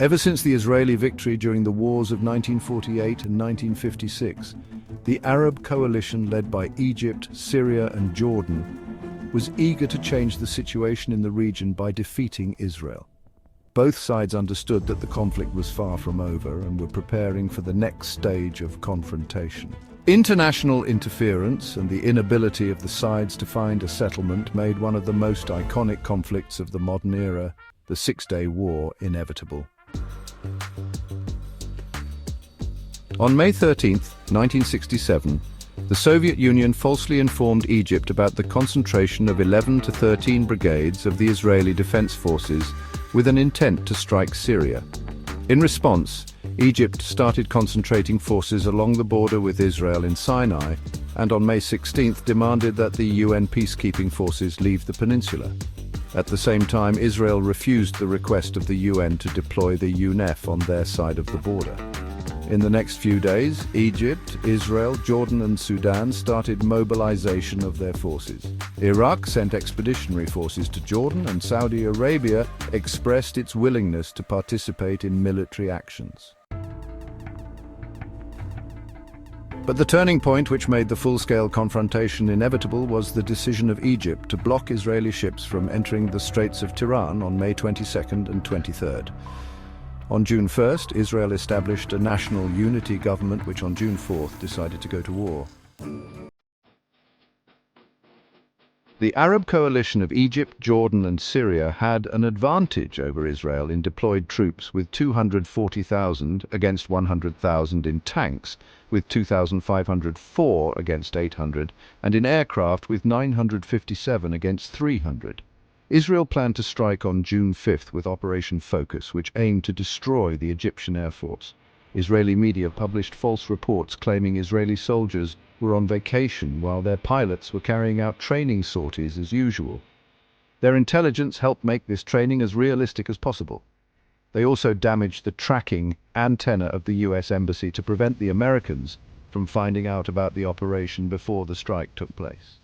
Ever since the Israeli victory during the wars of 1948 and 1956, the Arab coalition led by Egypt, Syria and Jordan was eager to change the situation in the region by defeating Israel. Both sides understood that the conflict was far from over and were preparing for the next stage of confrontation. International interference and the inability of the sides to find a settlement made one of the most iconic conflicts of the modern era, the Six-Day War, inevitable. On May 13, 1967, the Soviet Union falsely informed Egypt about the concentration of 11 to 13 brigades of the Israeli Defense Forces with an intent to strike Syria. In response, Egypt started concentrating forces along the border with Israel in Sinai, and on May 16 demanded that the UN peacekeeping forces leave the peninsula. At the same time, Israel refused the request of the UN to deploy the UNEF on their side of the border. In the next few days, Egypt, Israel, Jordan and Sudan started mobilization of their forces. Iraq sent expeditionary forces to Jordan, and Saudi Arabia expressed its willingness to participate in military actions. But the turning point which made the full-scale confrontation inevitable was the decision of Egypt to block Israeli ships from entering the Straits of Tiran on May 22nd and 23rd. On June 1st, Israel established a national unity government which on June 4th decided to go to war. The Arab coalition of Egypt, Jordan and Syria had an advantage over Israel in deployed troops with 240,000 against 100,000 in tanks, with 2,504 against 800, and in aircraft with 957 against 300. Israel planned to strike on June 5th with Operation Focus, which aimed to destroy the Egyptian Air Force. Israeli media published false reports claiming Israeli soldiers were on vacation while their pilots were carrying out training sorties as usual. Their intelligence helped make this training as realistic as possible. They also damaged the tracking antenna of the US Embassy to prevent the Americans from finding out about the operation before the strike took place.